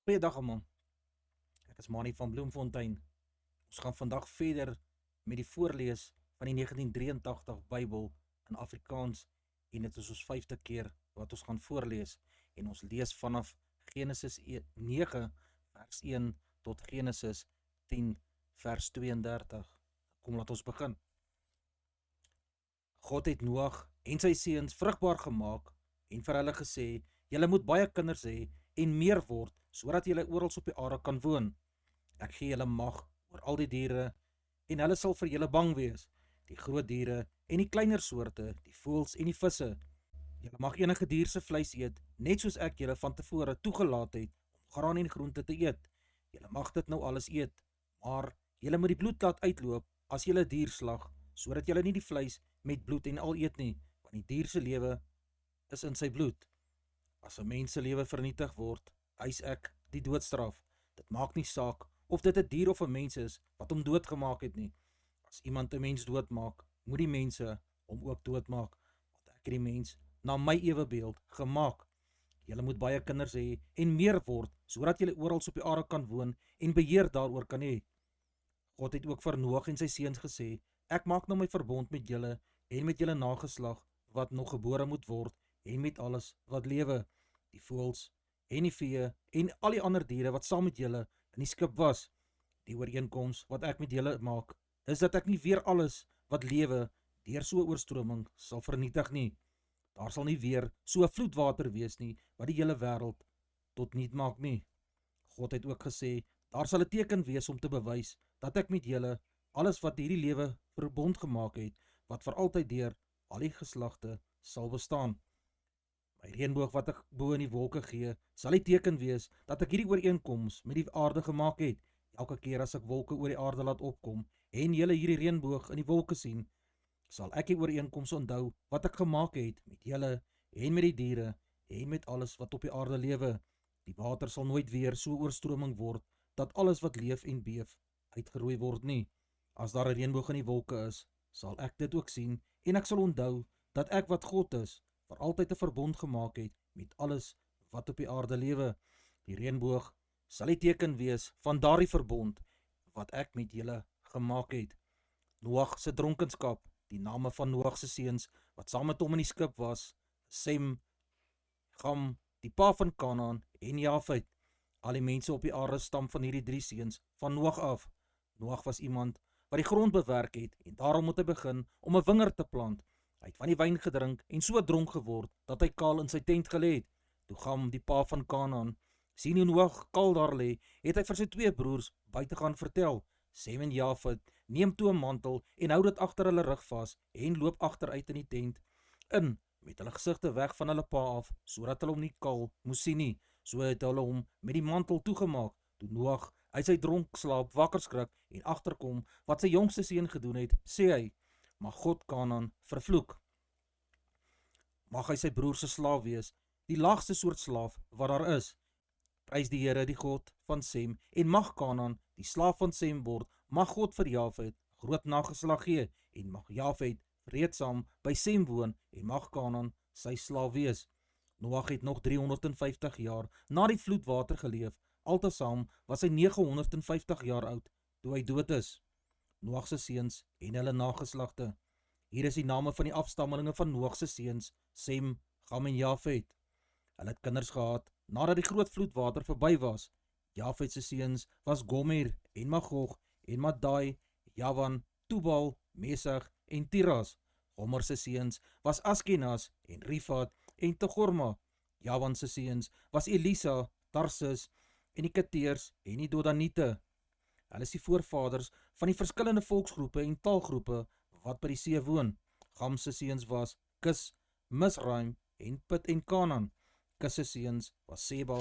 Goeiedag almal, ek is Manie van Bloemfontein. Ons gaan vandag verder met die voorlees van die 1983 Bybel in Afrikaans en dit is ons 5de keer wat ons gaan voorlees en ons lees vanaf Genesis 9 vers 1 tot Genesis 10 vers 32. Kom laat ons begin. God het Noag en sy seuns vrugbaar gemaak en vir hulle gesê, julle moet baie kinders hê en meer word, sodat julle oral op die aarde kan woon. Ek gee julle mag oor al die diere en hulle sal vir julle bang wees, die groot diere en die kleiner soorte, die voëls en die visse. Julle mag enige dier se vleis eet, net soos ek julle van tevore toegelaat het om graan en groente te eet. Julle mag dit nou alles eet, maar julle moet die bloed laat uitloop as julle dier slag, sodat julle nie die vleis met bloed en al eet nie, want die dier se lewe is in sy bloed. As 'n mens se lewe vernietig word, eis ek die doodstraf. Dit maak nie saak of dit 'n dier of 'n mens is wat hom doodgemaak het nie. As iemand 'n mens doodmaak, moet die mense hom ook doodmaak, want ek het die mens na my ewebeeld gemaak. Julle moet baie kinders hê en meer word, sodat julle oral op die aarde kan woon en beheer daaroor kan hê. God het ook vir Noag en sy seuns gesê, ek maak nou my verbond met julle en met julle nageslag wat nog gebore moet word en met alles wat lewe, die voëls en die vee en al die ander diere wat saam met julle in die skip was. Die ooreenkoms wat ek met julle maak, is dat ek nie weer alles wat lewe deur so 'n oorstroming sal vernietig nie. Daar sal nie weer so 'n vloedwater wees nie wat die hele wêreld tot niet maak nie. God het ook gesê, daar sal 'n teken wees om te bewys dat ek met julle alles wat hierdie lewe verbond gemaak het, wat vir altyd deur al die geslagte sal bestaan. My reënboog wat ek bo in die wolke gee, sal die teken wees dat ek hierdie ooreenkoms met die aarde gemaak het. Elke keer as ek wolke oor die aarde laat opkom en julle hierdie reënboog in die wolke sien, sal ek die ooreenkoms onthou wat ek gemaak het met julle en met die diere en met alles wat op die aarde lewe. Die water sal nooit weer so oorstroming word dat alles wat leef en beef uitgeroei word nie. As daar 'n reënboog in die wolke is, sal ek dit ook sien en ek sal onthou dat ek wat God is, vir altyd 'n verbond gemaak het met alles wat op die aarde lewe. Die reënboog sal die teken wees van daardie verbond wat ek met julle gemaak het. Noag se dronkenskap, die name van Noag se seuns wat saam met hom in die skip was, Sem, Gam, die pa van Kanaan en Jafet. Al die mense op die aarde stam van hierdie 3 seuns van Noag af. Noag was iemand wat die grond bewerk het en daarom moet hy begin om 'n wingerd te plant. Hy het van die wyn gedrink en so dronk geword dat hy kaal in sy tent gelê het. Toe Gam, die pa van Kanaan, sien hoe Noag kaal daar lê, het hy vir sy 2 broers buite gaan vertel. Sem en Jafet neem toe 'n mantel en hou dit agter hulle rug vas en loop agteruit in die tent in met hulle gesigte weg van hulle pa af, sodat hulle hom nie kaal moes sien nie. So het hulle hom met die mantel toegemaak. Toe Noag uit sy dronkslaap wakker skrik en agterkom wat sy jongste seun gedoen het, sê hy, mag God Kanaan vervloek. Mag hy sy broer se slaaf wees, die laagste soort slaaf wat daar is. Prys die Here, die God van Sem, en mag Kanaan die slaaf van Sem word. Mag God vir Jafet groot nageslag gee en mag Jafet vreedsaam by Sem woon en mag Kanaan sy slaaf wees. Noag het nog 350 jaar na die vloedwater geleef. Altesaam was hy 950 jaar oud toe hy dood is. Noag se seuns en hulle nageslagte. Hier is die name van die afstammelinge van Noag se seuns, Sem, Gam en Jafet. Hulle het kinders gehad nadat die groot vloedwater verby was. Jafet se seuns was Gomer en Magog en Madai, Javan, Tubal, Mesach en Tiras. Gomer se seuns was Askenas en Rifat en Tegorma. Javan se seuns was Elisa, Tarsis en die Keteers en die Dodanite. Hulle is die voorvaders van die verskillende volksgroepe en taalgroepe wat by die see woon. Gam se seuns was Kis, Misraim en Put en Kanaan. Kis se seuns was Seba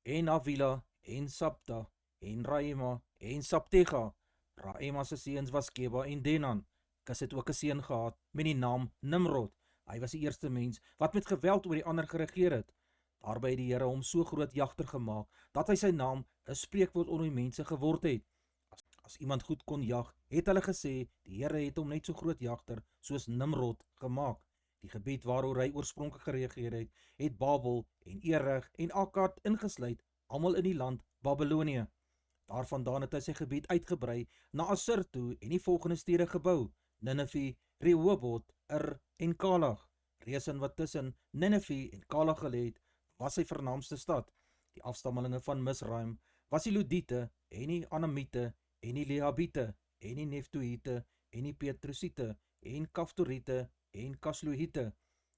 en Havila en Sabta en Raema en Sabtega. Raema se seuns was Keba en Denan. Kis het ook 'n seun gehad met die naam Nimrod. Hy was die eerste mens wat met geweld oor die ander geregeer het. Daarby het die Here hom so groot jagter gemaak, dat hy sy naam 'n spreekwoord onder die mense geword het. As iemand goed kon jag, het hulle gesê, die Here het hom net so groot jagter soos Nimrod gemaak. Die gebied waaroor hy oorspronklik geregeer het, het Babel en Erech en Akkad ingesluit, almal in die land Babylonië. Daarvandaan het hy sy gebied uitgebrei na Assur toe en die volgende stede gebou: Ninive, Rehoboth, en Kalag. Resin wat tussen Ninive en Kalag gelê het, was sy vernaamste stad. Die afstammelinge van Misraim was die Ludite en die Anamite en die Lehabite en die Neftoïte en die Petrusite en Kaftoriete en Kasluhite.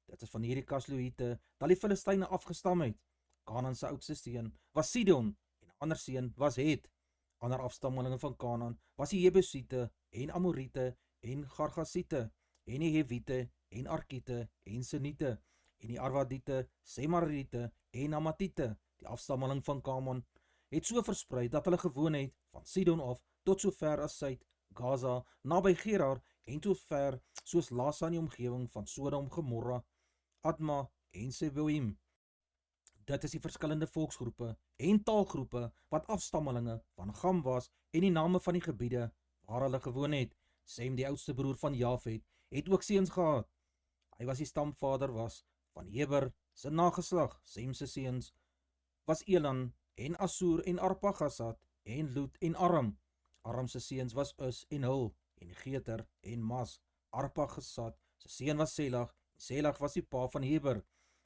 Dit is van hierdie Kasluhite dat die Filistyne afgestam het. Kanaan se oudste seun was Sidon en 'n ander seun was Het. Ander afstammelinge van Kanaan was die Jebusite en Amorite en Gargasite en die Hewite en Arkite en Sinite en die Arwadite, Semarite en Amatite. Die afstammeling van Kanaan het so versprei dat hulle gewoon het van Sidon af tot so ver as Suid Gaza, naby Gerar en tot ver soos Lasa in die omgewing van Sodom, Gomorra, Adma en Seboim. Dit is die verskillende volksgroepe en taalgroepe wat afstammelinge van Gam was en die name van die gebiede waar hulle gewoon het. Sem, die oudste broer van Jafet, het ook seuns gehad. Hy was die stamvader van Heber se nageslag. Sem se seuns was Elan en Assur en Arpachsad en Lud en Aram. Aram se seuns was Us en Hul en Geter en Mas. Arpachsad se seun was Selag. Selag was die pa van Heber.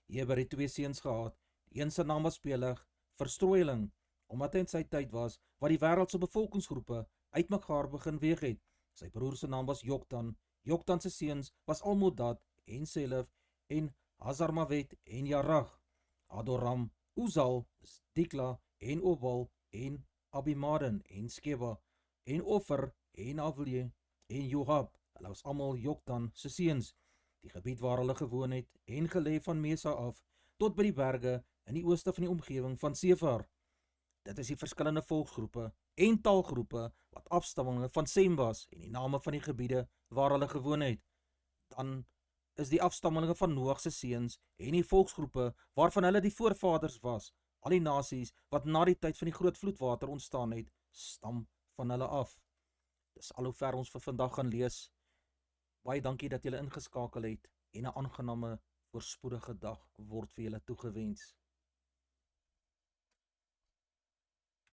Heber het 2 seuns gehad. Die een se naam was Peleg, verstrooieling, omdat hy in sy tyd was wat die wêreldse bevolkingsgroepe uitmekaar begin weeg het. Sy broer se naam was Joktan. Joktan se seuns was Almodad en Selef en Hazarmavet en Jarag. Adoram, Uzal, Dikla en Obal en Abimaden en Skeba en Offer en Avlie en Johab. Hulle was almal Joktan se seuns. Die gebied waar hulle gewoon het en gelê van Mesa af tot by die berge in die ooste van die omgewing van Sefar. Dit is die verskillende volksgroepe en taalgroepe wat afstammelinge van Sem was en die name van die gebiede waar hulle gewoon het. Dan is die afstammelinge van Noag se seuns en die volksgroepe waarvan hulle die voorvaders was. Al die nasies wat na die tyd van die groot vloedwater ontstaan het, stam van hulle af. Dis al hoe ver ons vir vandag gaan lees. Baie dankie dat julle ingeskakel het en 'n aangename voorspoedige dag word vir julle toegewens.